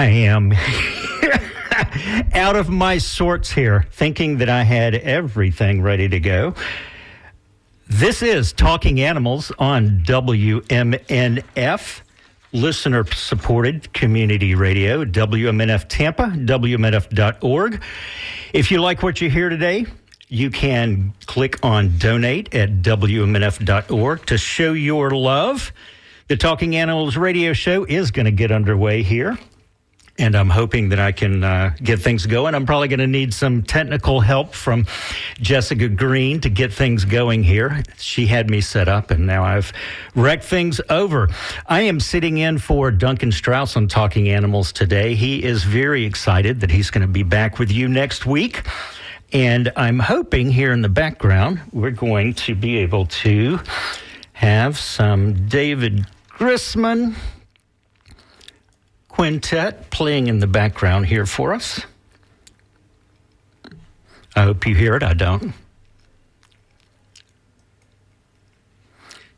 I am out of my sorts here, thinking that I had everything ready to go. This is Talking Animals on WMNF, listener-supported community radio, WMNF Tampa, WMNF.org. If you like what you hear today, you can click on donate at WMNF.org to show your love. The Talking Animals radio show is going to get underway here, and I'm hoping that I can get things going. I'm probably going to need some technical help from Jessica Green to get things going here. She had me set up, and now I've wrecked things over. I am sitting in for Duncan Strauss on Talking Animals today. He is very excited that he's going to be back with you next week. And I'm hoping here in the background, we're going to be able to have some David Grisman Quintet playing in the background here for us. I hope you hear it. I don't.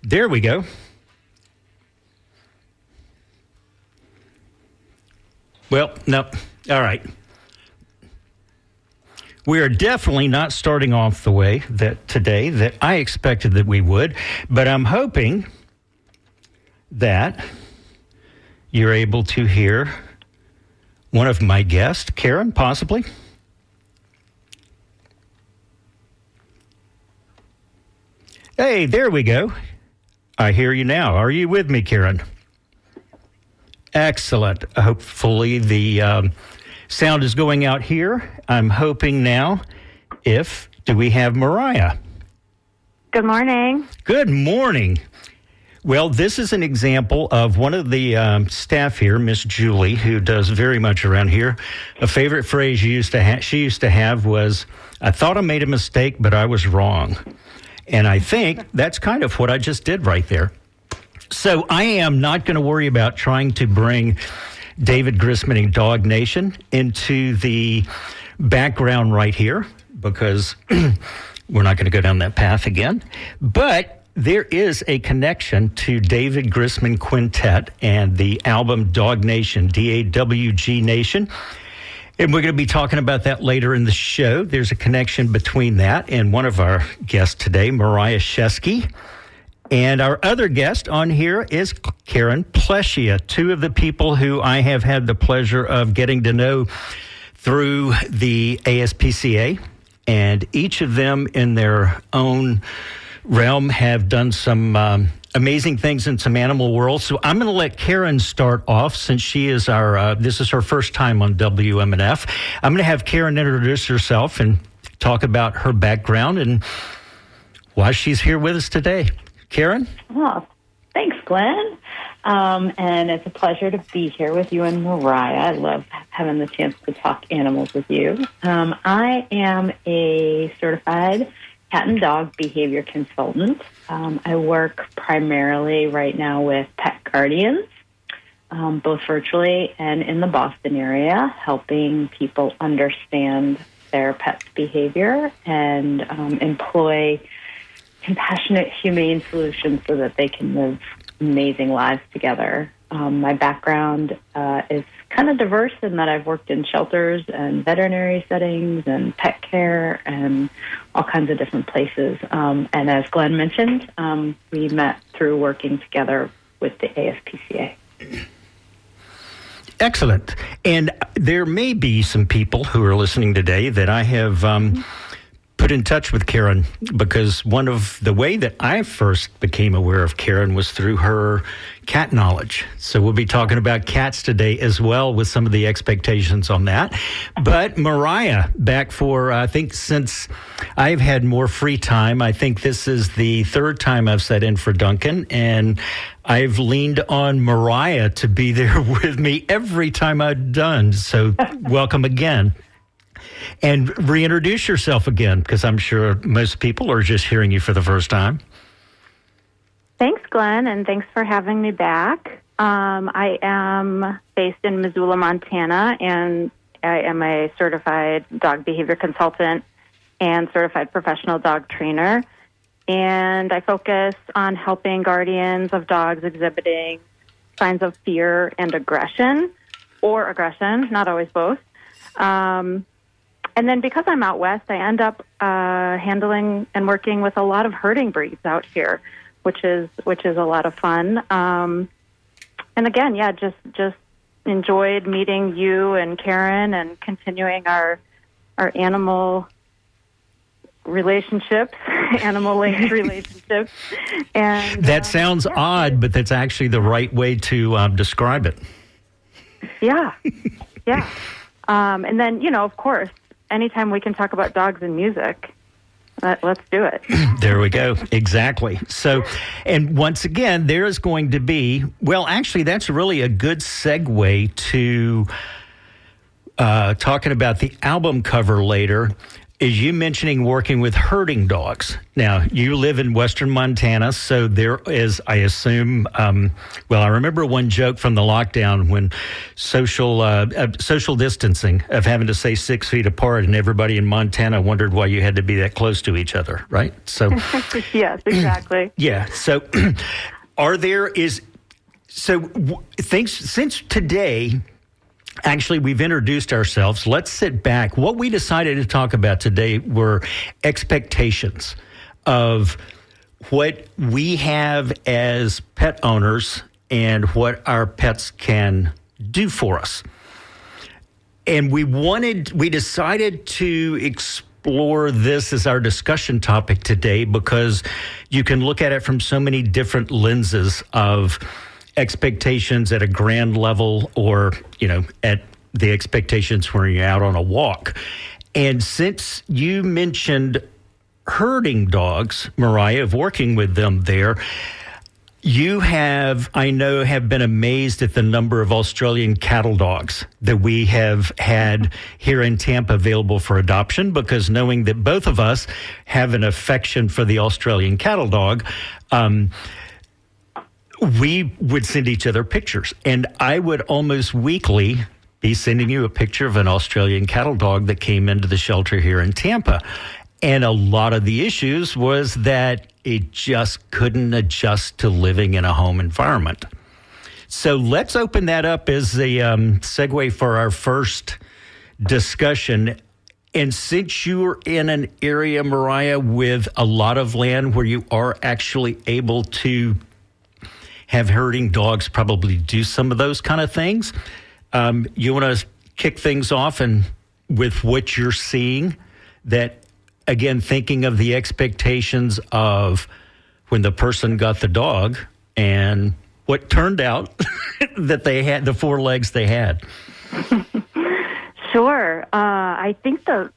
There we go. Well, no. All right. We are definitely not starting off the way that today that I expected that we would, but I'm hoping that you're able to hear one of my guests, Karen, possibly. Hey, there we go. I hear you now. Are you with me, Karen? Excellent. Hopefully the sound is going out here. I'm hoping now. Do we have Mariah? Good morning. Good morning. Well, this is an example of one of the staff here, Miss Julie, who does very much around here. A favorite phrase she used to have was, "I thought I made a mistake, but I was wrong." And I think that's kind of what I just did right there. So I am not going to worry about trying to bring David Grisman and Dog Nation into the background right here, because we're not going to go down that path again. But there is a connection to David Grisman Quintet and the album Dog Nation, DAWG Nation. And we're going to be talking about that later in the show. There's a connection between that and one of our guests today, Mariah Shesky. And our other guest on here is Karen Pleschia, two of the people who I have had the pleasure of getting to know through the ASPCA. And each of them in their own realm have done some amazing things in some animal world. So I'm going to let Karen start off, since she is this is her first time on WMNF. I'm going to have Karen introduce herself and talk about her background and why she's here with us today. Karen? Oh, thanks, Glenn. And it's a pleasure to be here with you and Mariah. I love having the chance to talk animals with you. I am a certified cat and dog behavior consultant. I work primarily right now with pet guardians, both virtually and in the Boston area, helping people understand their pet's behavior and employ compassionate, humane solutions so that they can live amazing lives together. My background is kind of diverse in that I've worked in shelters and veterinary settings and pet care and all kinds of different places. And as Glenn mentioned, we met through working together with the ASPCA. Excellent. And there may be some people who are listening today that I have put in touch with Karen, because one of the way that I first became aware of Karen was through her cat knowledge. So we'll be talking about cats today as well, with some of the expectations on that. But Mariah, back for, I think since I've had more free time, I think this is the third time I've sat in for Duncan, and I've leaned on Mariah to be there with me every time I've done. So welcome again. And reintroduce yourself again, because I'm sure most people are just hearing you for the first time. Thanks, Glenn, and thanks for having me back. I am based in Missoula, Montana, and I am a certified dog behavior consultant and certified professional dog trainer. And I focus on helping guardians of dogs exhibiting signs of fear and aggression, or aggression, not always both. And then because I'm out west, I end up handling and working with a lot of herding breeds out here, which is a lot of fun. And again, just enjoyed meeting you and Karen and continuing our animal relationships, animal-linked relationships. And that sounds odd, but that's actually the right way to describe it. Yeah. And then, of course, anytime we can talk about dogs and music, let's do it. There we go. Exactly. So, and once again, there is going to be, well, actually, that's really a good segue to talking about the album cover later. Is you mentioning working with herding dogs. Now, you live in western Montana, so there is, I assume, I remember one joke from the lockdown when social distancing of having to stay 6 feet apart, and everybody in Montana wondered why you had to be that close to each other, right? So, yes, exactly. Yeah. So, since today, actually, we've introduced ourselves. Let's sit back. What we decided to talk about today were expectations of what we have as pet owners and what our pets can do for us. And we decided to explore this as our discussion topic today because you can look at it from so many different lenses of expectations at a grand level or, at the expectations when you're out on a walk. And since you mentioned herding dogs, Mariah, of working with them there, you have been amazed at the number of Australian cattle dogs that we have had here in Tampa available for adoption, because knowing that both of us have an affection for the Australian cattle dog, we would send each other pictures, and I would almost weekly be sending you a picture of an Australian cattle dog that came into the shelter here in Tampa. And a lot of the issues was that it just couldn't adjust to living in a home environment. So let's open that up as a segue for our first discussion. And since you're in an area, Mariah, with a lot of land where you are actually able to have herding dogs probably do some of those kind of things, you want to kick things off and with what you're seeing, that, again, thinking of the expectations of when the person got the dog and what turned out that they had, the four legs they had. Sure. I think the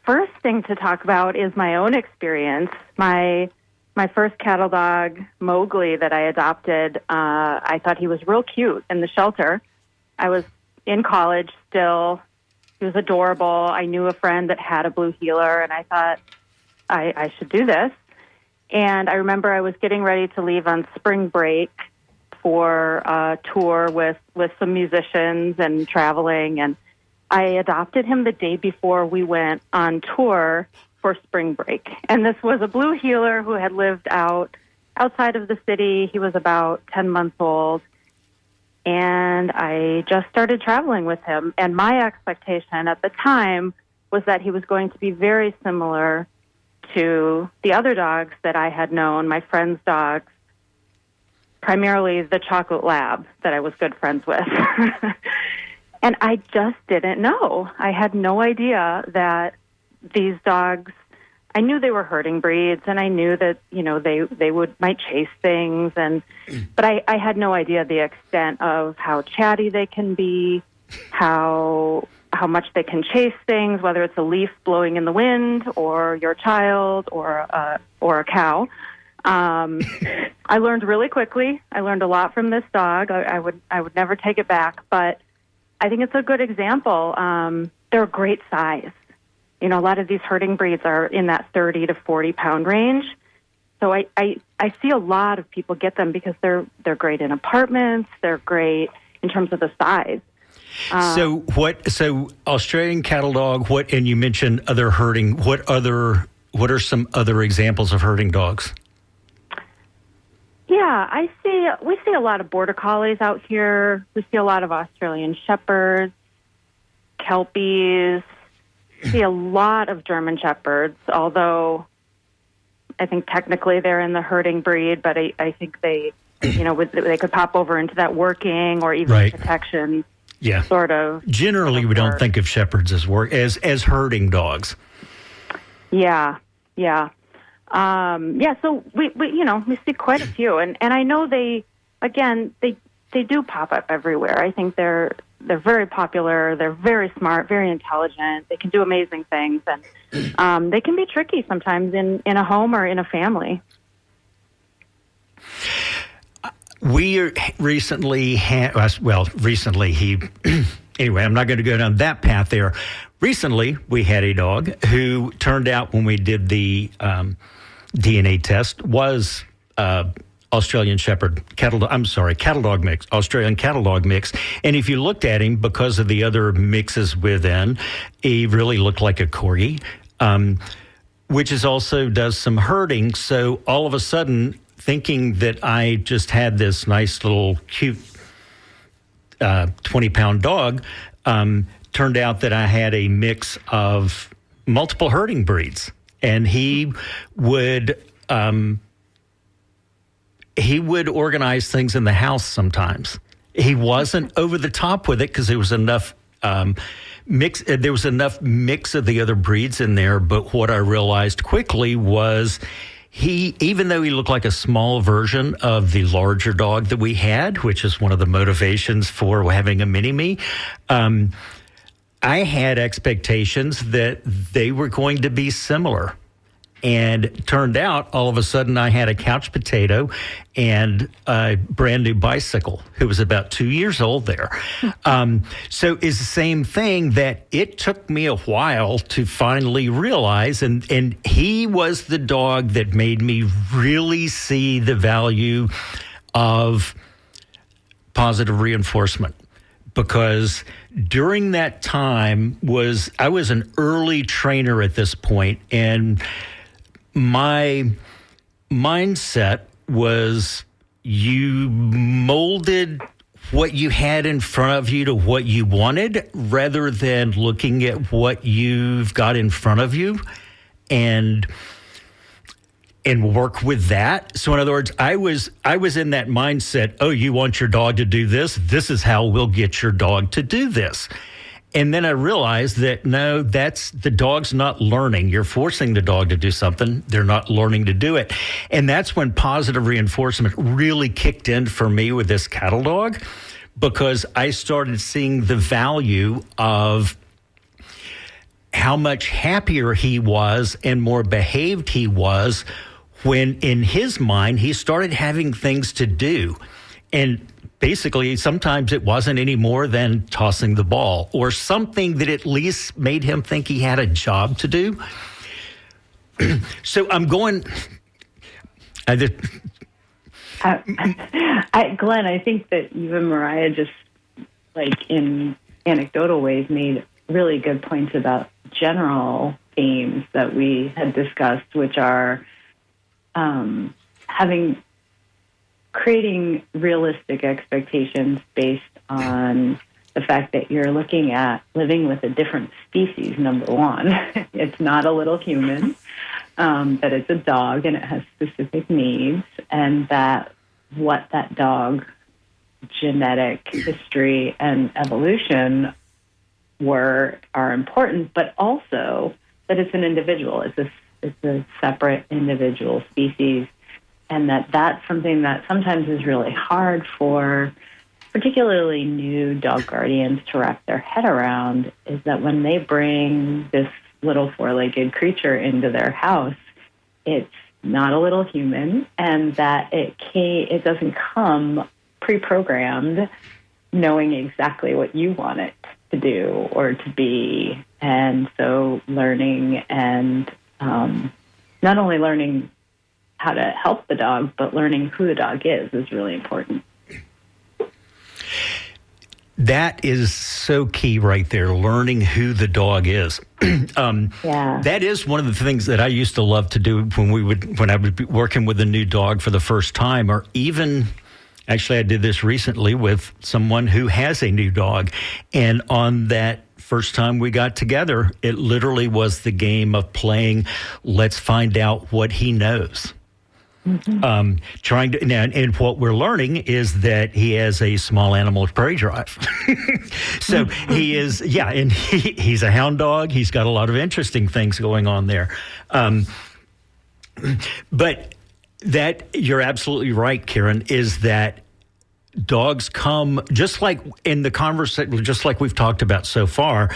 first thing to talk about is my own experience. My first cattle dog, Mowgli, that I adopted, I thought he was real cute in the shelter. I was in college still. He was adorable. I knew a friend that had a blue heeler, and I thought I should do this. And I remember I was getting ready to leave on spring break for a tour with some musicians and traveling, and I adopted him the day before we went on tour for spring break. And this was a blue heeler who had lived outside of the city. He was about 10 months old. And I just started traveling with him. And my expectation at the time was that he was going to be very similar to the other dogs that I had known, my friends' dogs, primarily the chocolate lab that I was good friends with. And I just didn't know. I had no idea that these dogs, I knew they were herding breeds, and I knew that, they might chase things, but I had no idea the extent of how chatty they can be, how much they can chase things, whether it's a leaf blowing in the wind or your child or a cow. I learned really quickly. I learned a lot from this dog. I would never take it back, but I think it's a good example. They're a great size. A lot of these herding breeds are in that 30 to 40 pound range. So I see a lot of people get them because they're great in apartments. They're great in terms of the size. So Australian cattle dog, and you mentioned other herding, what are some other examples of herding dogs? Yeah, we see a lot of border collies out here. We see a lot of Australian shepherds, kelpies. We see a lot of German shepherds, although I think technically they're in the herding breed, but I think they could pop over into that working or even Right. protection. Yeah. Sort of. Generally, we don't think of shepherds as herding dogs. Yeah. So we see quite a few, and I know they do pop up everywhere. I think they're very popular. They're very smart, very intelligent. They can do amazing things, and they can be tricky sometimes in a home or in a family. We recently anyway, I'm not going to go down that path there. Recently, we had a dog who turned out, when we did the DNA test, was Australian Shepherd cattle dog mix, Australian cattle dog mix. And if you looked at him, because of the other mixes within, he really looked like a corgi, which is also does some herding. So all of a sudden, thinking that I just had this nice little cute 20-pound dog, turned out that I had a mix of multiple herding breeds. And he would organize things in the house sometimes. He wasn't over the top with it because there was enough mix. There was enough mix of the other breeds in there. But what I realized quickly was even though he looked like a small version of the larger dog that we had, which is one of the motivations for having a mini-me, I had expectations that they were going to be similar. And it turned out, all of a sudden, I had a couch potato and a brand new bicycle who was about 2 years old there. So it's the same thing that it took me a while to finally realize. And he was the dog that made me really see the value of positive reinforcement. Because during that time I was an early trainer at this point, and my mindset was you molded what you had in front of you to what you wanted rather than looking at what you've got in front of you and work with that. So in other words, I was in that mindset, oh, you want your dog to do this? This is how we'll get your dog to do this. And then I realized that, no, the dog's not learning. You're forcing the dog to do something. They're not learning to do it. And that's when positive reinforcement really kicked in for me with this cattle dog, because I started seeing the value of how much happier he was and more behaved he was when, in his mind, he started having things to do. And basically, sometimes it wasn't any more than tossing the ball or something that at least made him think he had a job to do. So I'm going... Glenn, I think that you and Mariah just, like in anecdotal ways, made really good points about general themes that we had discussed, which are creating realistic expectations based on the fact that you're looking at living with a different species, number one. It's not a little human, that it's a dog and it has specific needs, and that what that dog's genetic history and evolution are important, but also that it's an individual. It's a separate individual species, and that's something that sometimes is really hard for particularly new dog guardians to wrap their head around, is that when they bring this little four-legged creature into their house, it's not a little human, and that it doesn't come pre-programmed knowing exactly what you want it to do or to be. And so learning and not only learning how to help the dog, but learning who the dog is really important. That is so key right there, learning who the dog is. That is one of the things that I used to love to do when I would be working with a new dog for the first time, or even, actually I did this recently with someone who has a new dog. And on that first time we got together, it literally was the game of playing, let's find out what he knows. And what we're learning is that he has a small animal prey drive. So he is, and he's a hound dog. He's got a lot of interesting things going on there. But that, you're absolutely right, Karen, is that dogs come, just like in the conversation, just like we've talked about so far.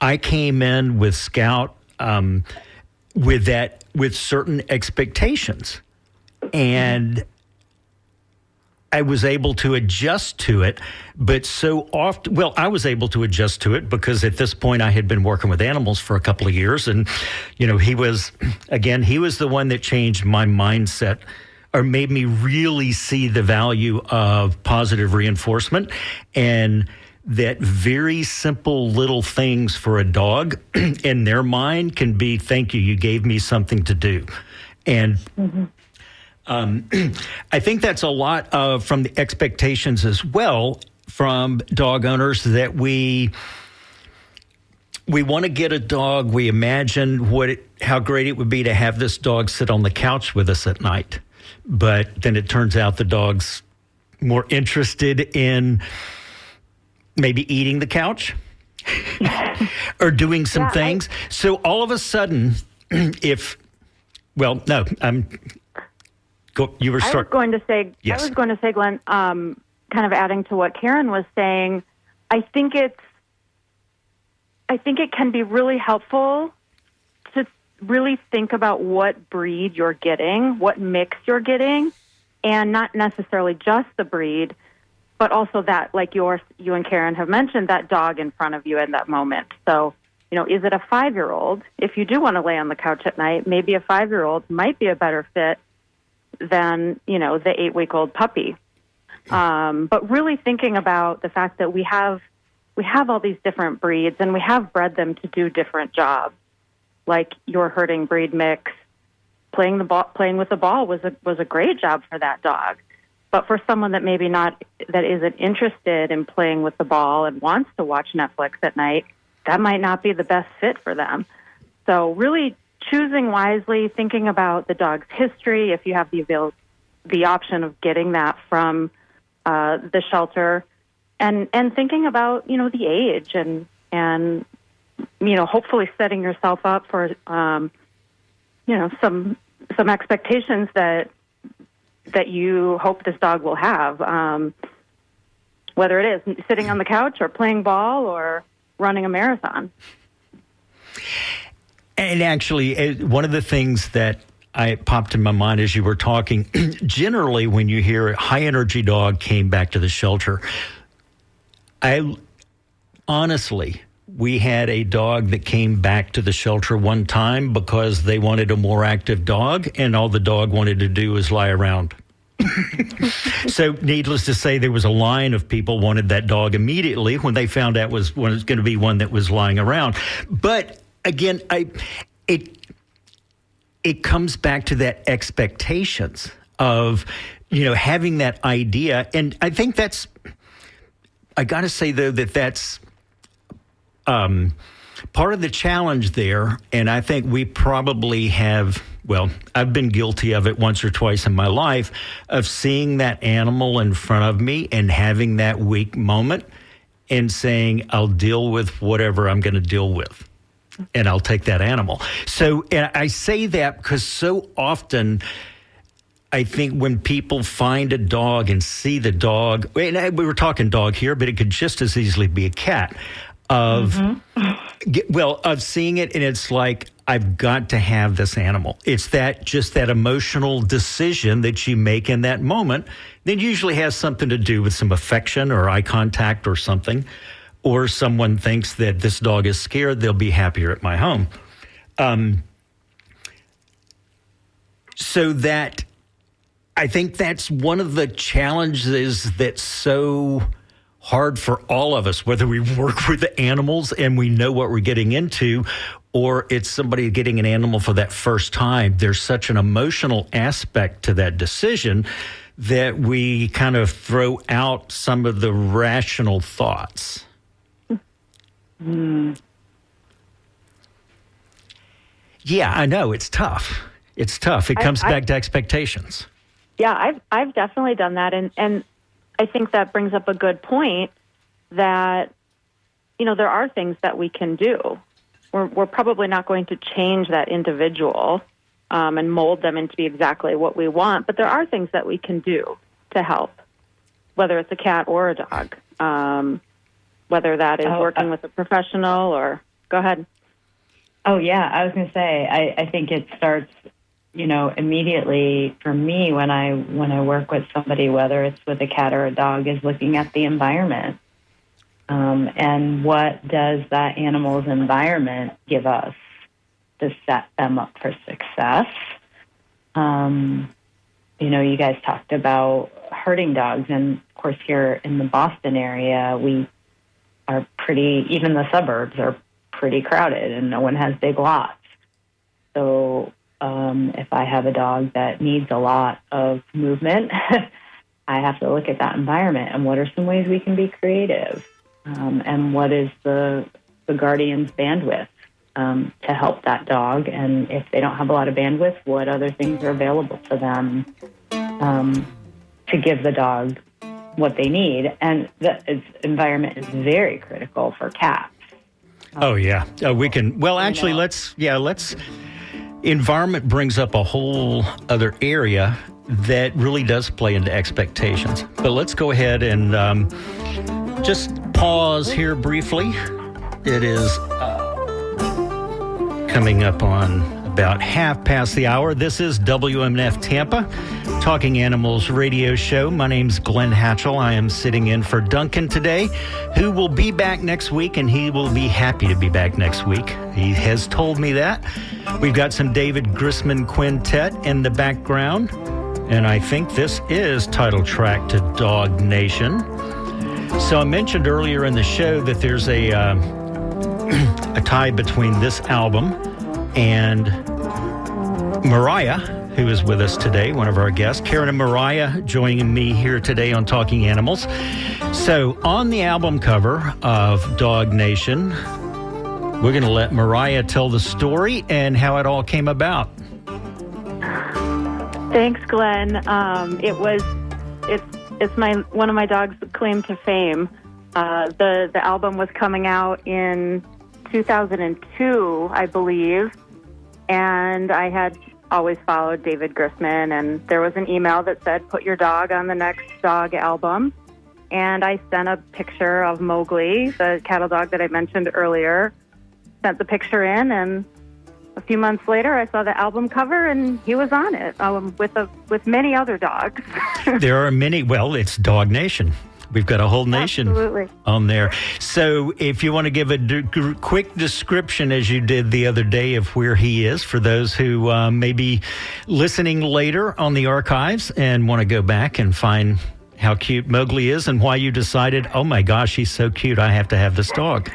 I came in with Scout with certain expectations. And I was able to adjust to it, but so often, I was able to adjust to it because at this point I had been working with animals for a couple of years. And, he was the one that changed my mindset or made me really see the value of positive reinforcement, and that very simple little things for a dog in their mind can be, thank you, you gave me something to do. And I think that's a lot from the expectations as well from dog owners, that we want to get a dog. We imagine how great it would be to have this dog sit on the couch with us at night. But then it turns out the dog's more interested in maybe eating the couch or doing some things. So all of a sudden, you were I was going to say, Glenn, kind of adding to what Karen was saying, I think it can be really helpful to really think about what breed you're getting, what mix you're getting, and not necessarily just the breed, but also that, like you and Karen have mentioned, that dog in front of you in that moment. So, is it a 5-year-old? If you do want to lay on the couch at night, maybe a 5-year-old might be a better fit than, the 8-week-old puppy. But really thinking about the fact that we have all these different breeds, and we have bred them to do different jobs. Like your herding breed mix, playing with the ball was a great job for that dog. But for someone that that isn't interested in playing with the ball and wants to watch Netflix at night, that might not be the best fit for them. So really choosing wisely, thinking about the dog's history, if you have the option of getting that from the shelter, and thinking about, the age and hopefully setting yourself up for, some expectations that you hope this dog will have, whether it is sitting on the couch or playing ball or running a marathon. And actually, one of the things that I popped in my mind as you were talking, generally when you hear a high-energy dog came back to the shelter, we had a dog that came back to the shelter one time because they wanted a more active dog, and all the dog wanted to do was lie around. So needless to say, there was a line of people wanted that dog immediately when they found out was going to be one that was lying around. But again, it comes back to that expectations of, having that idea. And I think I got to say, though, that's part of the challenge there. And I think we probably have, I've been guilty of it once or twice in my life, of seeing that animal in front of me and having that weak moment and saying, I'll deal with whatever I'm going to deal with. And I'll take that animal. So, and I say that because so often I think when people find a dog and see the dog, and we were talking dog here, but it could just as easily be a cat, of seeing it, and it's like, I've got to have this animal. It's just that emotional decision that you make in that moment that usually has something to do with some affection or eye contact or something. Or someone thinks that this dog is scared, they'll be happier at my home. So I think that's one of the challenges that's so hard for all of us, whether we work with the animals and we know what we're getting into, or it's somebody getting an animal for that first time. There's such an emotional aspect to that decision that we kind of throw out some of the rational thoughts. Yeah, I know. It's tough. It's tough. It comes back to expectations. Yeah, I've definitely done that. And I think that brings up a good point that, there are things that we can do. We're probably not going to change that individual and mold them into be exactly what we want, but there are things that we can do to help, whether it's a cat or a dog, whether that is working with a professional or... Go ahead. Oh, yeah. I was going to say, I think it starts, immediately for me when I work with somebody, whether it's with a cat or a dog, is looking at the environment. And what does that animal's environment give us to set them up for success? You guys talked about herding dogs, and of course here in the Boston area, we are even the suburbs are pretty crowded and no one has big lots. So if I have a dog that needs a lot of movement, I have to look at that environment and what are some ways we can be creative, and what is the guardian's bandwidth to help that dog. And if they don't have a lot of bandwidth, what other things are available to them to give the dog what they need. And the environment is very critical for cats. Oh, yeah. We can, well, actually, let's, environment brings up a whole other area that really does play into expectations. But let's go ahead and just pause here briefly. It is coming up on about 1:30. This is WMNF Tampa, Talking Animals radio show. My name's Glenn Hatchell. I am sitting in for Duncan today, who will be back next week, and he will be happy to be back next week. He has told me that. We've got some David Grissman Quintet in the background, and I think this is title track to Dog Nation. So I mentioned earlier in the show that there's a tie between this album and Mariah, who is with us today, one of our guests. Karen and Mariah joining me here today on Talking Animals. So on the album cover of Dog Nation, we're going to let Mariah tell the story and how it all came about. Thanks, Glenn. It's one of my dog's claim to fame. The album was coming out in 2002, I believe, and I had always followed David Grissman, and there was an email that said, put your dog on the next dog album, and I sent a picture of Mowgli, the cattle dog that I mentioned earlier, sent the picture in, and a few months later, I saw the album cover, and he was on it with many other dogs. There are many. Well, it's Dog Nation. We've got a whole nation on there. So if you want to give a quick description, as you did the other day, of where he is, for those who may be listening later on the archives and want to go back and find how cute Mowgli is and why you decided, oh my gosh, he's so cute, I have to have this dog.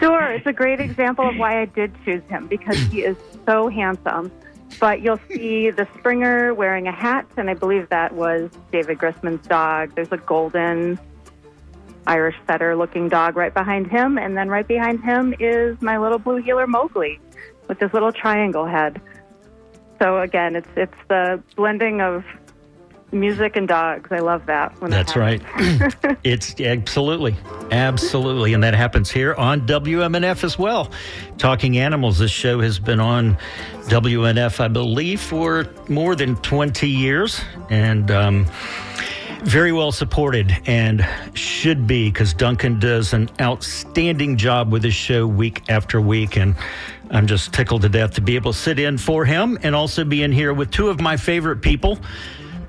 Sure. It's a great example of why I did choose him, because he is so handsome. But you'll see the Springer wearing a hat, and I believe that was David Grissman's dog. There's a golden Irish setter-looking dog right behind him, and then right behind him is my little blue heeler Mowgli with his little triangle head. So again, it's the blending of music and dogs. I love that. That's right. It's absolutely. And that happens here on WMNF as well. Talking Animals. This show has been on WMNF, I believe, for more than 20 years, and very well supported, and should be, because Duncan does an outstanding job with this show week after week, and I'm just tickled to death to be able to sit in for him and also be in here with two of my favorite people,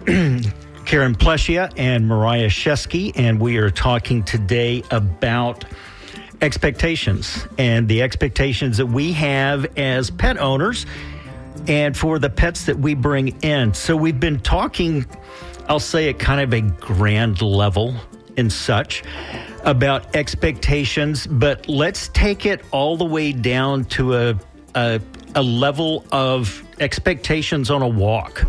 Karen Pleschia and Mariah Shesky, and we are talking today about expectations and the expectations that we have as pet owners and for the pets that we bring in. So we've been talking, I'll say, at kind of a grand level and such about expectations, but let's take it all the way down to a level of expectations on a walk.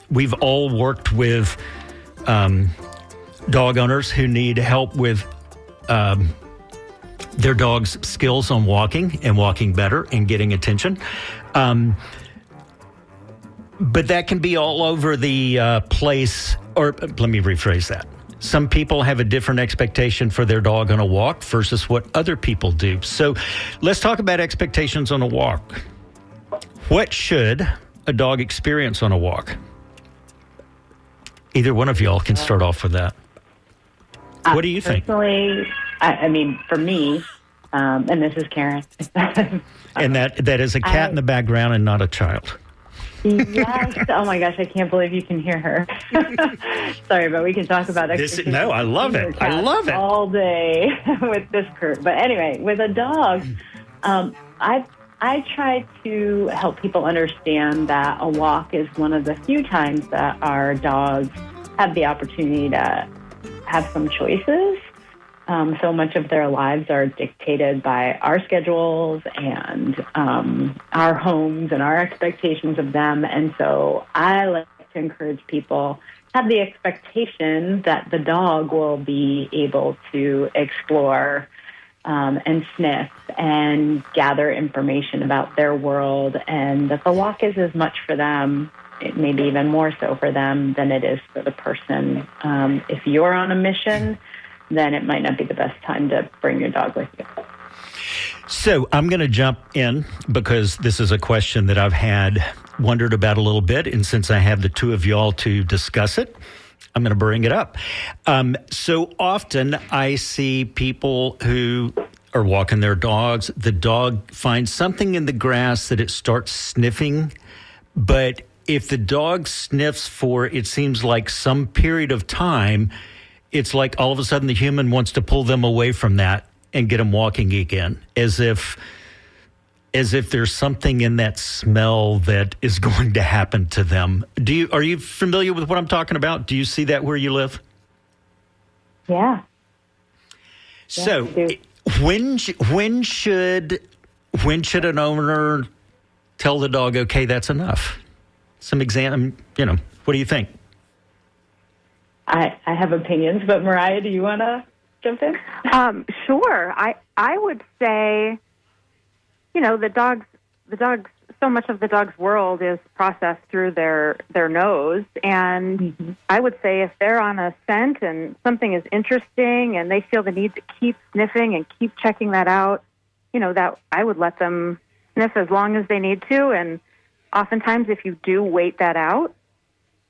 We've all worked with dog owners who need help with their dog's skills on walking and walking better and getting attention. But that can be all over the place, or let me rephrase that. Some people have a different expectation for their dog on a walk versus what other people do. So let's talk about expectations on a walk. What should a dog experience on a walk? Either one of y'all can start off with that. What do you think? Personally, I mean, for me, and this is Karen. And that is a cat in the background and not a child. Yes. Oh my gosh, I can't believe you can hear her. Sorry, but we can talk about expectations. No, I love it. I love it all day with this crew. But anyway, with a dog, I try to help people understand that a walk is one of the few times that our dogs have the opportunity to have some choices. So much of their lives are dictated by our schedules and our homes and our expectations of them. And so I like to encourage people have the expectation that the dog will be able to explore and sniff and gather information about their world, and that the walk is as much for them, maybe even more so for them than it is for the person. If you're on a mission, then it might not be the best time to bring your dog with you. So I'm going to jump in because this is a question that I've wondered about a little bit. And since I have the two of y'all to discuss it, I'm going to bring it up. So often I see people who are walking their dogs. The dog finds something in the grass that it starts sniffing. But if the dog sniffs for, it seems like some period of time, it's like all of a sudden the human wants to pull them away from that and get them walking again, as if there's something in that smell that is going to happen to them. Are you familiar with what I'm talking about? Do you see that where you live? Yeah. So when should an owner tell the dog, okay, that's enough? Some what do you think? I have opinions, but Mariah, do you want to jump in? Sure. I would say, the dogs, so much of the dog's world is processed through their nose. And I would say if they're on a scent and something is interesting and they feel the need to keep sniffing and keep checking that out, that I would let them sniff as long as they need to. And oftentimes if you do wait that out,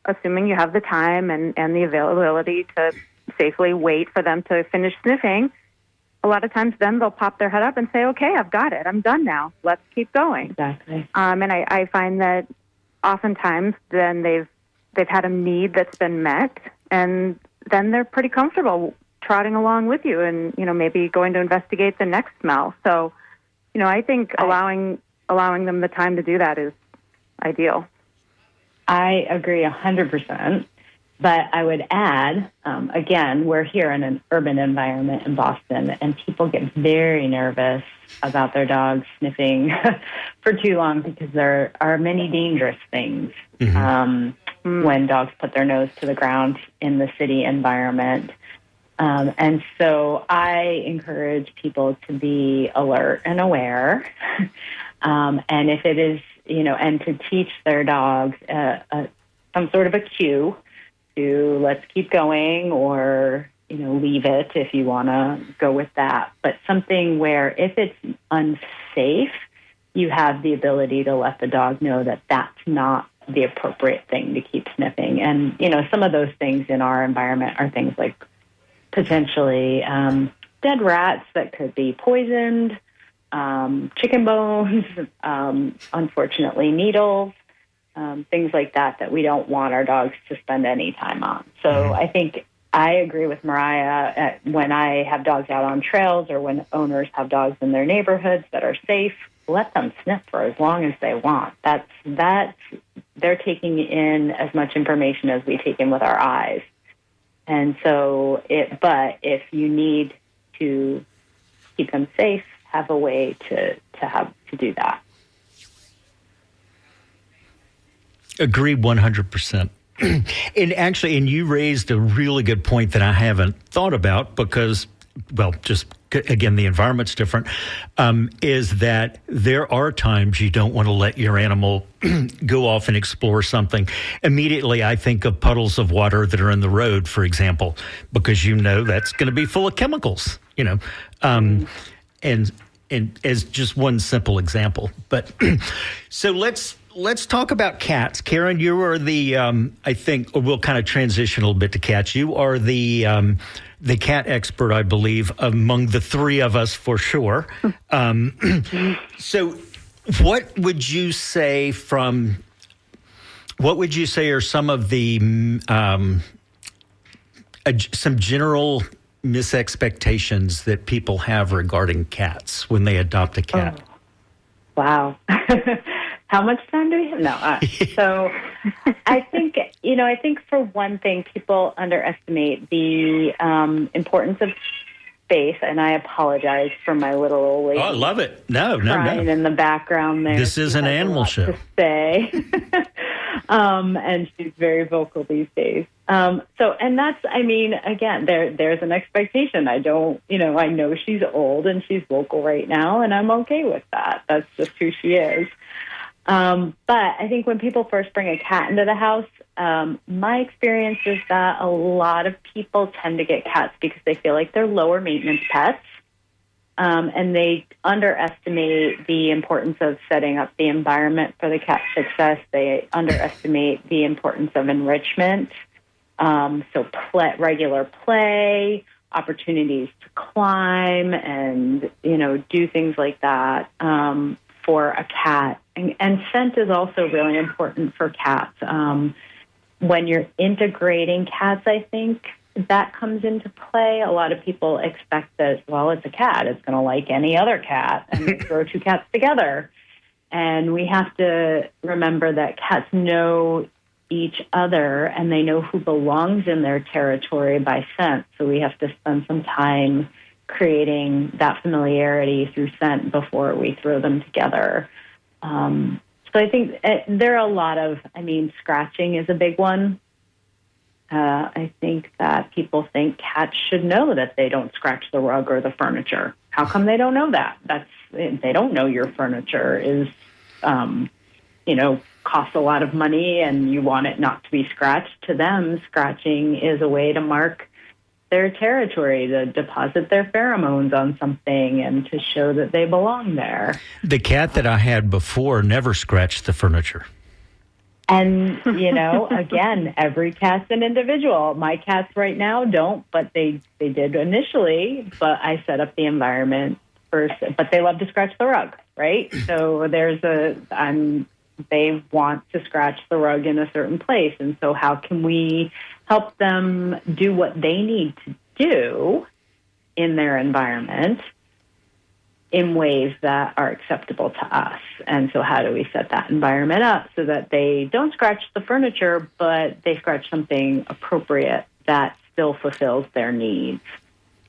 assuming you have the time and the availability to safely wait for them to finish sniffing, a lot of times then they'll pop their head up and say, okay, I've got it. I'm done now. Let's keep going. Exactly. And I find that oftentimes then they've had a need that's been met, and then they're pretty comfortable trotting along with you and, maybe going to investigate the next smell. So, I think allowing them the time to do that is ideal. I agree 100%, but I would add, again, we're here in an urban environment in Boston, and people get very nervous about their dogs sniffing for too long because there are many dangerous things when dogs put their nose to the ground in the city environment. And so I encourage people to be alert and aware, and if it is, and to teach their dogs some sort of a cue to let's keep going, or, leave it if you want to go with that. But something where if it's unsafe, you have the ability to let the dog know that that's not the appropriate thing to keep sniffing. And, some of those things in our environment are things like potentially dead rats that could be poisoned, chicken bones, unfortunately needles, things like that we don't want our dogs to spend any time on. So I think I agree with Mariah. When I have dogs out on trails or when owners have dogs in their neighborhoods that are safe, let them sniff for as long as they want. They're taking in as much information as we take in with our eyes. And so, but if you need to keep them safe, have a way to do that. Agree 100%. And you raised a really good point that I haven't thought about because, well, just again, the environment's different, is that there are times you don't want to let your animal go off and explore something. Immediately, I think of puddles of water that are in the road, for example, because that's going to be full of chemicals, and as just one simple example. But so let's talk about cats. Karen, you are the, I think, we'll kind of transition a little bit to cats. You are the cat expert, I believe, among the three of us for sure. So what would you say are some of the, some general misexpectations that people have regarding cats when they adopt a cat? Oh, wow. How much time do we have? No. So I think for one thing, people underestimate the importance of space, and I apologize for my little old lady. Oh, I love it. No. Crying in the background there. This is an animal show. To say. And she's very vocal these days. And that's, again, there's an expectation. I know she's old and she's vocal right now, and I'm okay with that. That's just who she is. But I think when people first bring a cat into the house, my experience is that a lot of people tend to get cats because they feel like they're lower maintenance pets. And they underestimate the importance of setting up the environment for the cat's success. They underestimate the importance of enrichment. Regular play, opportunities to climb and, do things like that for a cat. And scent is also really important for cats. When you're integrating cats, I think that comes into play. A lot of people expect that, well, it's a cat. It's going to like any other cat, and they throw two cats together. And we have to remember that cats know each other, and they know who belongs in their territory by scent. So we have to spend some time creating that familiarity through scent before we throw them together. So I think there are a lot of, scratching is a big one. I think that people think cats should know that they don't scratch the rug or the furniture. How come they don't know that? They don't know your furniture is, costs a lot of money and you want it not to be scratched. To them, scratching is a way to mark their territory, to deposit their pheromones on something and to show that they belong there. The cat that I had before never scratched the furniture. And, again, every cat's an individual. My cats right now don't, but they did initially. But I set up the environment first. But they love to scratch the rug, right? So they want to scratch the rug in a certain place. And so how can we help them do what they need to do in their environment in ways that are acceptable to us? And so how do we set that environment up so that they don't scratch the furniture, but they scratch something appropriate that still fulfills their needs?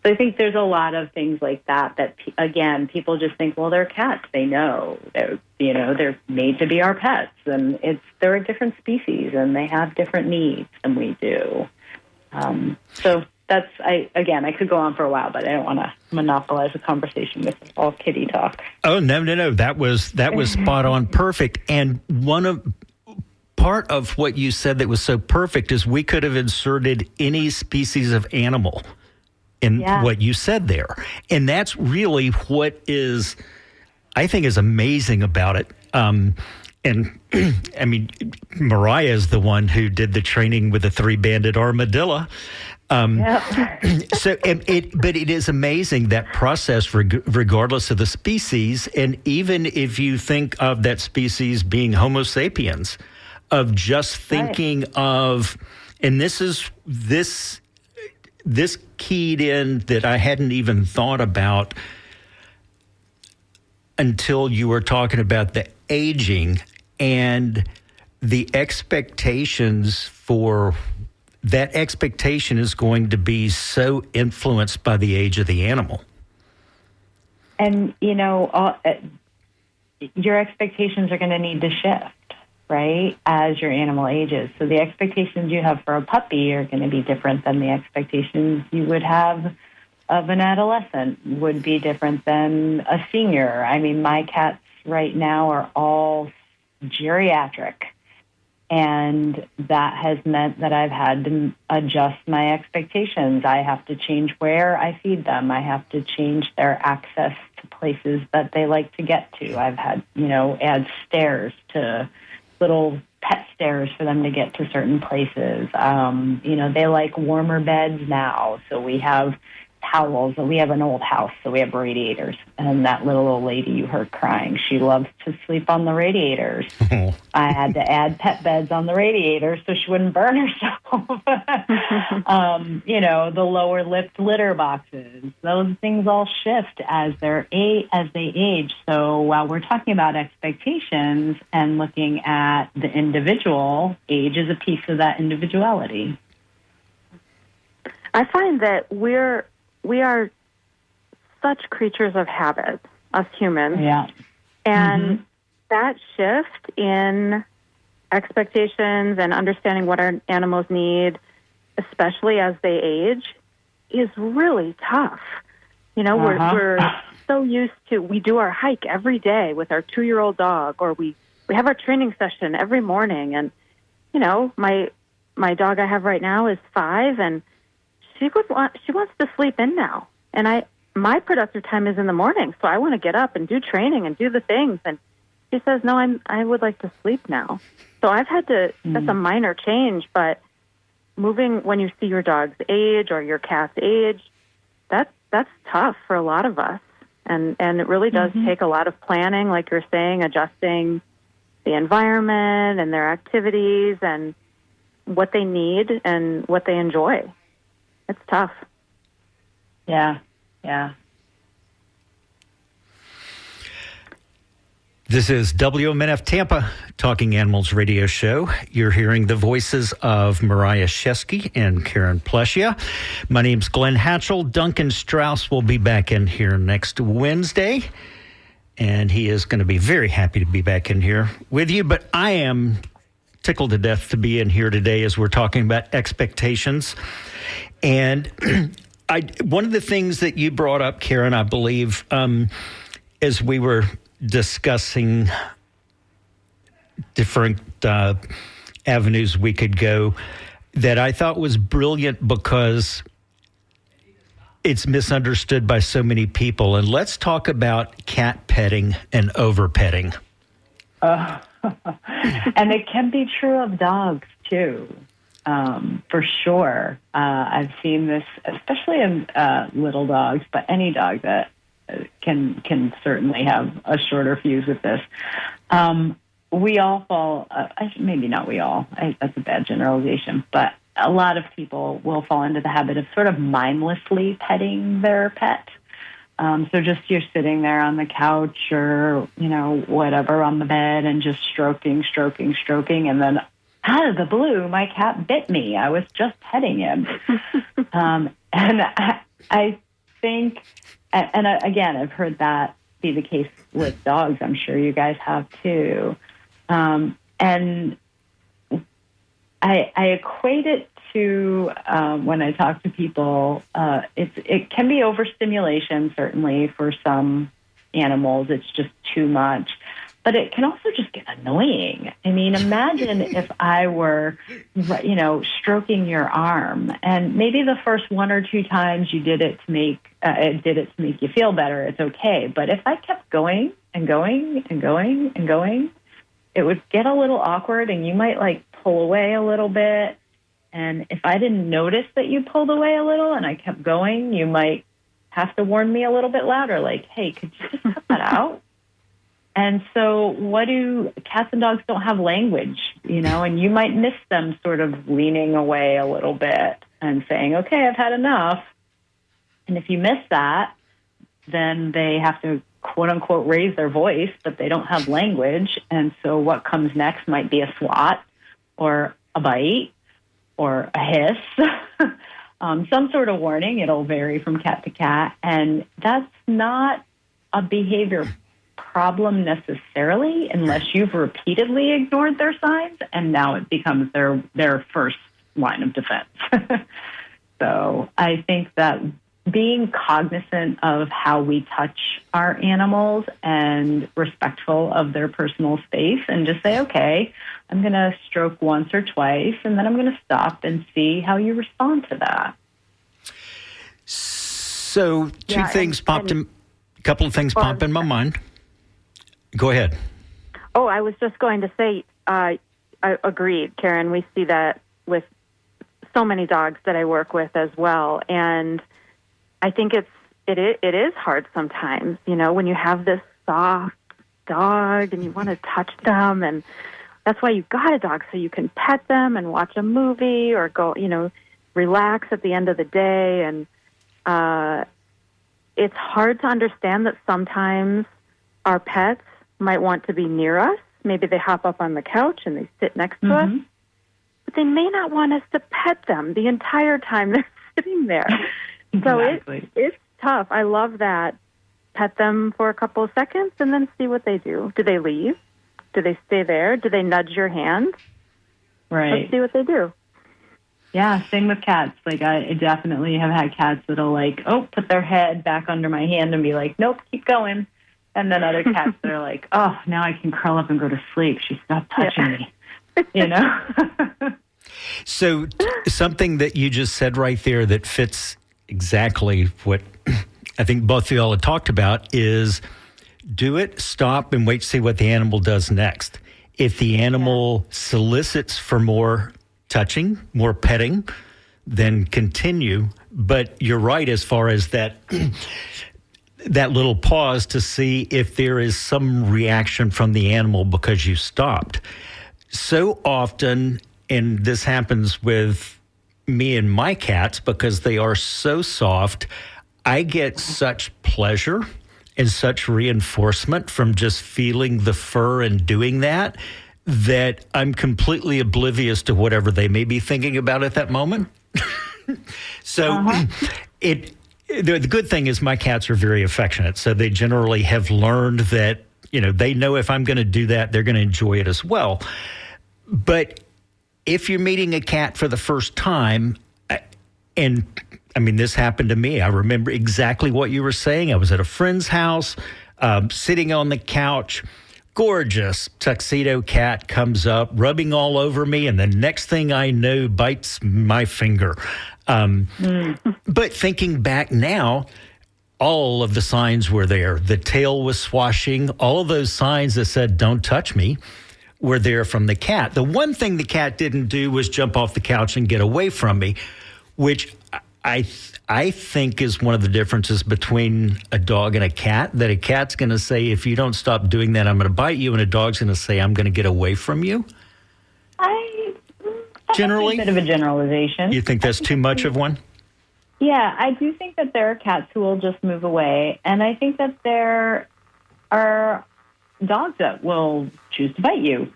So I think there's a lot of things like that again, people just think, well, they're cats. They know. They're made to be our pets. And they're a different species, and they have different needs than we do. So I could go on for a while, but I don't want to monopolize the conversation with all kitty talk. Oh, no. That was spot on, perfect. And part of what you said that was so perfect is we could have inserted any species of animal in what you said there. And that's really what I think is amazing about it. Mariah is the one who did the training with the three-banded armadillo. But it is amazing, that process, regardless of the species. And even if you think of that species being Homo sapiens, of just thinking of, and this keyed in that I hadn't even thought about until you were talking about the aging and the expectations for that expectation is going to be so influenced by the age of the animal. And, your expectations are going to need to shift, right, as your animal ages. So the expectations you have for a puppy are going to be different than the expectations you would have of an adolescent, would be different than a senior. I mean, my cats right now are all geriatric. And that has meant that I've had to adjust my expectations. I have to change where I feed them. I have to change their access to places that they like to get to. I've had, add stairs to little pet stairs for them to get to certain places. They like warmer beds now. So we have towels. We have an old house, so we have radiators. And that little old lady you heard crying, she loves to sleep on the radiators. I had to add pet beds on the radiators so she wouldn't burn herself. The lower lipped litter boxes, those things all shift as they age. So while we're talking about expectations and looking at the individual, age is a piece of that individuality. I find that we are such creatures of habit, us humans. Yeah. And that shift in expectations and understanding what our animals need, especially as they age, is really tough. We're so used to, we do our hike every day with our 2-year-old dog, or we have our training session every morning. And, my dog I have right now is 5, and she wants to sleep in now. And my productive time is in the morning, so I want to get up and do training and do the things. And she says, no, I would like to sleep now. So I've had to, that's a minor change, but moving when you see your dog's age or your cat's age, that's tough for a lot of us. And it really does take a lot of planning, like you're saying, adjusting the environment and their activities and what they need and what they enjoy. It's tough. Yeah. This is WMNF Tampa Talking Animals radio show. You're hearing the voices of Mariah Shesky and Karen Plesia. My name's Glenn Hatchell. Duncan Strauss will be back in here next Wednesday, and he is going to be very happy to be back in here with you. But I am tickled to death to be in here today as we're talking about expectations. And one of the things that you brought up, Karen, I believe, as we were discussing different avenues we could go, that I thought was brilliant because it's misunderstood by so many people. And let's talk about cat petting and over petting. And it can be true of dogs, too. For sure. I've seen this, especially in little dogs, but any dog that can certainly have a shorter fuse with this. We all fall, maybe not we all, that's a bad generalization, but a lot of people will fall into the habit of sort of mindlessly petting their pet. So just you're sitting there on the couch or, whatever on the bed and just stroking, and then out of the blue, my cat bit me. I was just petting him. And I think, and again, I've heard that be the case with dogs. I'm sure you guys have too. And I equate it to, when I talk to people, it can be overstimulation, certainly, for some animals. It's just too much. But it can also just get annoying. I mean, imagine if I were, stroking your arm, and maybe the first 1 or 2 times you did it to make you feel better. It's okay. But if I kept going and going and going and going, it would get a little awkward, and you might pull away a little bit. And if I didn't notice that you pulled away a little, and I kept going, you might have to warn me a little bit louder, like, "Hey, could you just cut that out?" And so cats and dogs don't have language, and you might miss them sort of leaning away a little bit and saying, "Okay, I've had enough." And if you miss that, then they have to, quote unquote, raise their voice, but they don't have language. And so what comes next might be a swat or a bite or a hiss, some sort of warning. It'll vary from cat to cat. And that's not a behavior problem necessarily unless you've repeatedly ignored their signs, and now it becomes their first line of defense. So I think that being cognizant of how we touch our animals and respectful of their personal space, and just say, okay, I'm going to stroke once or twice, and then I'm going to stop and see how you respond to that. So a couple of things popped in my mind. Go ahead. Oh, I was just going to say, I agreed, Karen. We see that with so many dogs that I work with as well, and I think it is hard sometimes, when you have this soft dog and you want to touch them, and that's why you've got a dog, so you can pet them and watch a movie or go, relax at the end of the day. And it's hard to understand that sometimes our pets might want to be near us. Maybe they hop up on the couch and they sit next to us, but they may not want us to pet them the entire time they're sitting there. Exactly. So it's tough. I love that. Pet them for a couple of seconds and then see what they do. Do they leave? Do they stay there? Do they nudge your hand? Right. Let's see what they do. Yeah, same with cats. Like, I definitely have had cats that'll, put their head back under my hand and be like, nope, keep going. And then other cats that are like, oh, now I can curl up and go to sleep. She stopped touching me, So something that you just said right there that fits exactly what I think both of y'all had talked about is do it, stop, and wait to see what the animal does next. If the animal solicits for more touching, more petting, then continue. But you're right as far as that that little pause to see if there is some reaction from the animal because you stopped. So often, and this happens with me and my cats because they are so soft, I get such pleasure and such reinforcement from just feeling the fur and doing that I'm completely oblivious to whatever they may be thinking about at that moment. So the good thing is my cats are very affectionate, so they generally have learned that, they know if I'm going to do that, they're going to enjoy it as well. But if you're meeting a cat for the first time, and this happened to me. I remember exactly what you were saying. I was at a friend's house, sitting on the couch. Gorgeous tuxedo cat comes up, rubbing all over me, and the next thing I know, bites my finger. But thinking back now, all of the signs were there. The tail was swashing. All of those signs that said, don't touch me, were there from the cat. The one thing the cat didn't do was jump off the couch and get away from me, which I think is one of the differences between a dog and a cat, that a cat's going to say, if you don't stop doing that, I'm going to bite you, and a dog's going to say, I'm going to get away from you. Generally? That's a bit of a generalization. You think that's too much of one? Yeah, I do think that there are cats who will just move away, and I think that there are dogs that will choose to bite you.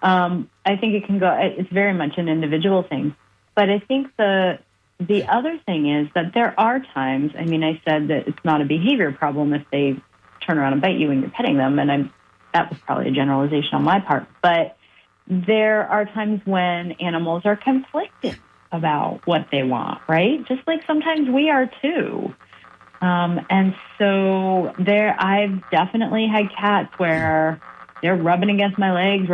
I think it's very much an individual thing. But I think the other thing is that there are times, I said that it's not a behavior problem if they turn around and bite you when you're petting them, and that was probably a generalization on my part. But there are times when animals are conflicted about what they want, right? Just like sometimes we are too. And so I've definitely had cats where they're rubbing against my legs,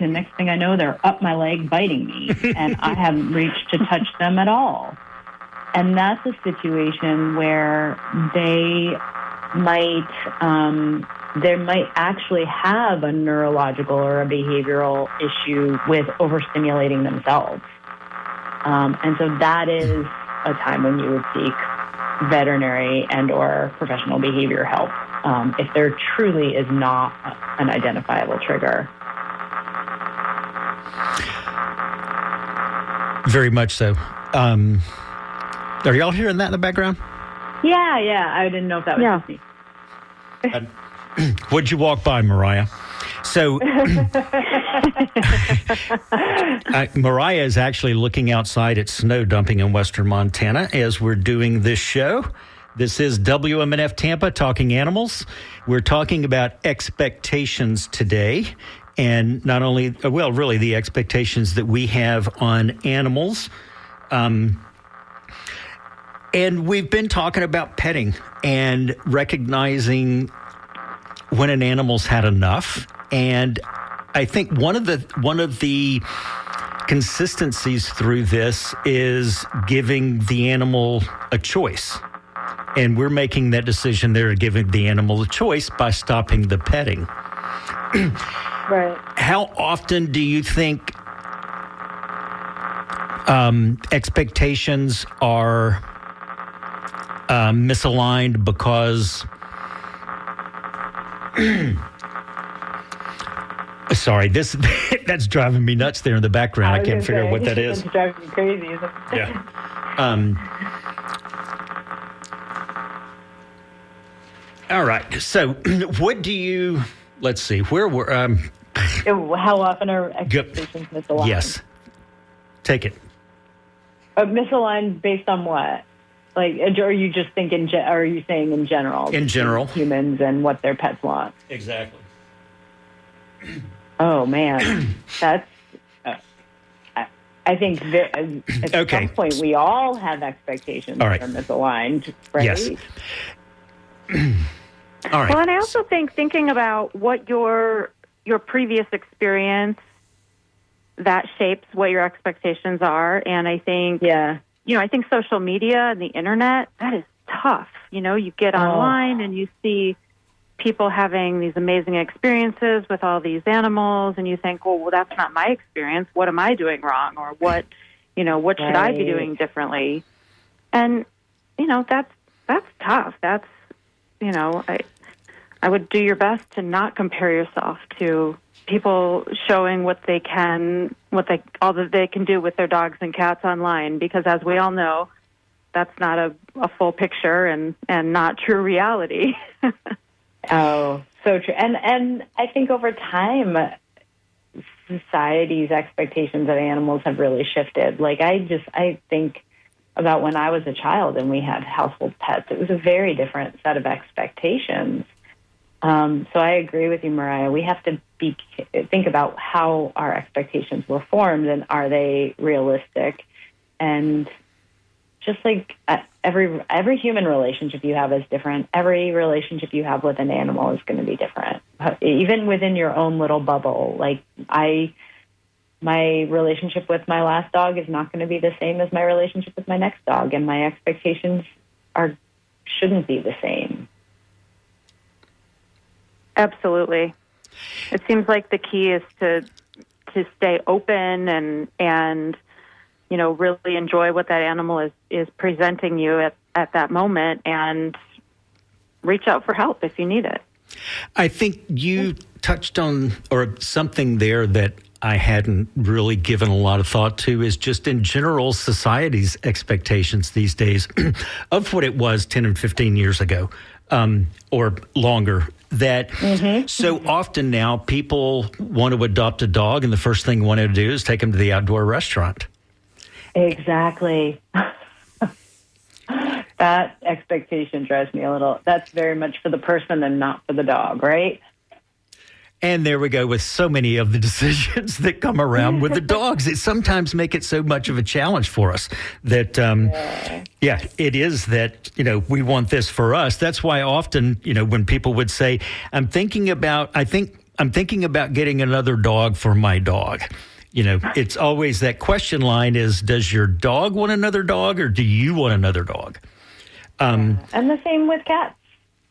and next thing I know, they're up my leg biting me, and I haven't reached to touch them at all. And that's a situation where they might actually have a neurological or a behavioral issue with overstimulating themselves. And so that is a time when you would seek veterinary and or professional behavior help if there truly is not an identifiable trigger. Very much so. Are y'all hearing that in the background? Yeah. I didn't know if that was just me. What'd you walk by, Mariah? So Mariah is actually looking outside at snow dumping in western Montana as we're doing this show. This is WMNF Tampa, Talking Animals. We're talking about expectations today, and not only, well, really the expectations that we have on animals. And we've been talking about petting and recognizing when an animal's had enough. And I think one of the consistencies through this is giving the animal a choice. And we're making that decision there, giving the animal a choice by stopping the petting. Right. How often do you think expectations are misaligned because... Sorry, that's driving me nuts there in the background. I can't figure out what that is. It's driving me crazy, isn't it? Yeah. All right. So, what do you? Let's see. Where were? How often are expectations misaligned? Yes. Take it. Misaligned based on what? Like, are you just thinking? Are you saying in general? In general, humans and what their pets want. Exactly. Oh man, that's. I think at some point we all have expectations that are misaligned, right? Yes. All right. Well, and I also think thinking about what your previous experience that shapes what your expectations are, and I think I think social media and the internet, that is tough. You get online and you see people having these amazing experiences with all these animals, and you think, well, that's not my experience. What am I doing wrong? Or what should I be doing differently? And, that's tough. That's, I would do your best to not compare yourself to people showing all that they can do with their dogs and cats online, because as we all know, that's not a full picture and not true reality. Oh, so true. And I think over time, society's expectations of animals have really shifted. Like, I think about when I was a child and we had household pets. It was a very different set of expectations. So I agree with you, Mariah. We have to think about how our expectations were formed and are they realistic. And just like every human relationship you have is different. Every relationship you have with an animal is going to be different, even within your own little bubble. Like my relationship with my last dog is not going to be the same as my relationship with my next dog, and my expectations shouldn't be the same. Absolutely. It seems like the key is to stay open and really enjoy what that animal is presenting you at that moment, and reach out for help if you need it. I think you touched on something there that I hadn't really given a lot of thought to, is just in general society's expectations these days of what it was 10 and 15 years ago, or longer. That so often now people want to adopt a dog, and the first thing they want to do is take them to the outdoor restaurant. Exactly. That expectation drives me a little. That's very much for the person and not for the dog, right? And there we go with so many of the decisions that come around with the dogs. It sometimes make it so much of a challenge for us that, it is that, we want this for us. That's why often, when people would say, I'm thinking about getting another dog for my dog. It's always that question line is, does your dog want another dog or do you want another dog? And the same with cats.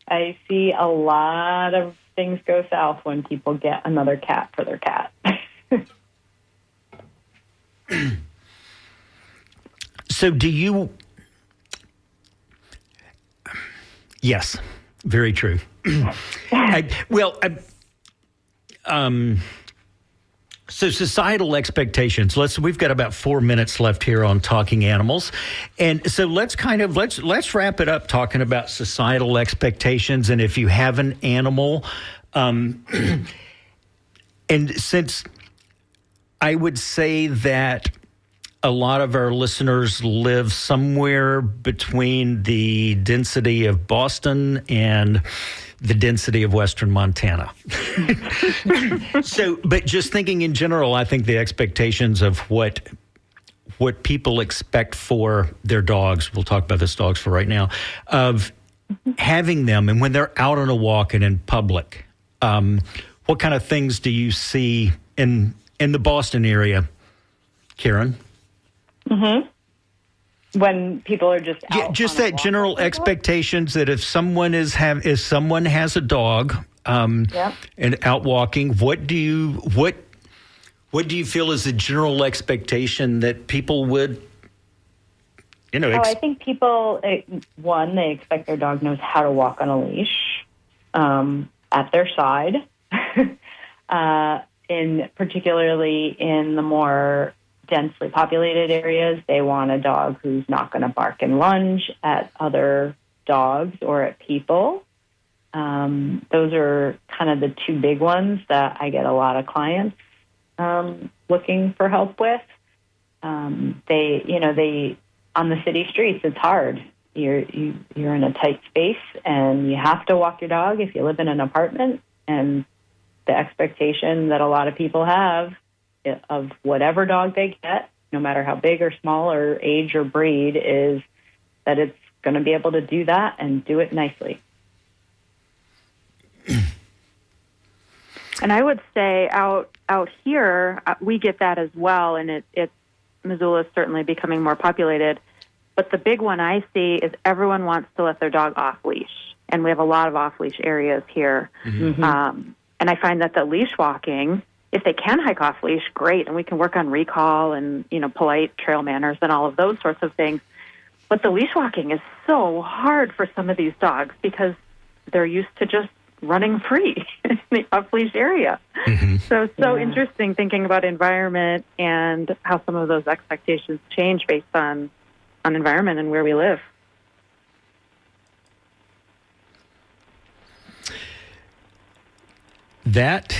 I see a lot of things go south when people get another cat for their cat. So do you... Yes, very true. So societal expectations. We've got about 4 minutes left here on Talking Animals. And so let's wrap it up talking about societal expectations. And if you have an animal, and since I would say that a lot of our listeners live somewhere between the density of Boston and the density of Western Montana. But just thinking in general, I think the expectations of what people expect for their dogs, we'll talk about this dogs for right now, of having them and when they're out on a walk and in public, what kind of things do you see in the Boston area, Karen? Mm-hmm. When people are just out just on a that walk general expectations that if someone has a dog and out walking, what do you feel is the general expectation that people would, I think people, one, they expect their dog knows how to walk on a leash at their side, particularly in the more densely populated areas. They want a dog who's not going to bark and lunge at other dogs or at people. Those are kind of the two big ones that I get a lot of clients looking for help with. They on the city streets, it's hard. You're in a tight space, and you have to walk your dog if you live in an apartment. And the expectation that a lot of people have of whatever dog they get, no matter how big or small or age or breed, is that it's going to be able to do that and do it nicely. And I would say out here, we get that as well, and Missoula is certainly becoming more populated. But the big one I see is everyone wants to let their dog off leash, and we have a lot of off leash areas here. Mm-hmm. And I find that the leash walking, if they can hike off leash, great, and we can work on recall and polite trail manners and all of those sorts of things. But the leash walking is so hard for some of these dogs because they're used to just running free in the off-leash area. Mm-hmm. So interesting thinking about environment and how some of those expectations change based on environment and where we live. That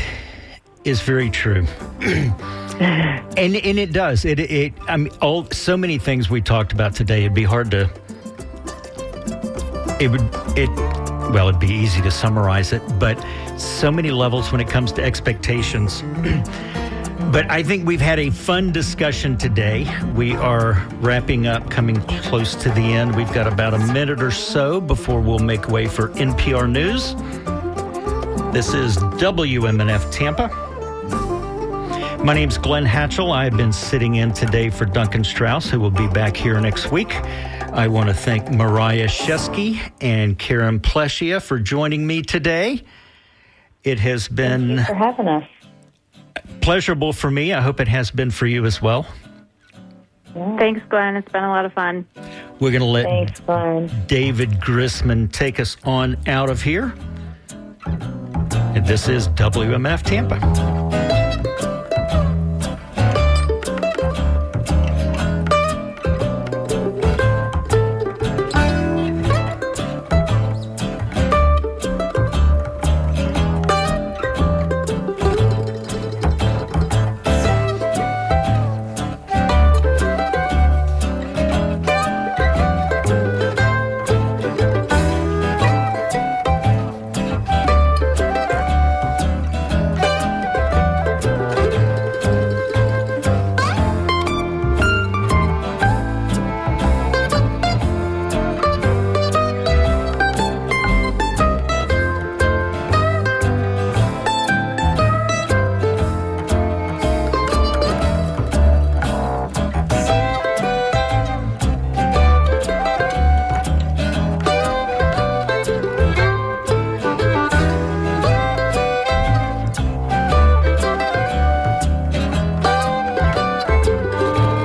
is very true. and it does. So many things we talked about today, it'd be hard to... it'd be easy to summarize it, but so many levels when it comes to expectations. But I think we've had a fun discussion today. We are wrapping up, coming close to the end. We've got about a minute or so before we'll make way for NPR News. This is WMNF Tampa. My name's Glenn Hatchell. I've been sitting in today for Duncan Strauss, who will be back here next week. I want to thank Mariah Shesky and Karen Pleschia for joining me today. It has been... Thank you for having us. Pleasurable for me. I hope it has been for you as well. Yeah. Thanks, Glenn. It's been a lot of fun. We're going to let David Grissman take us on out of here. And this is WMF Tampa.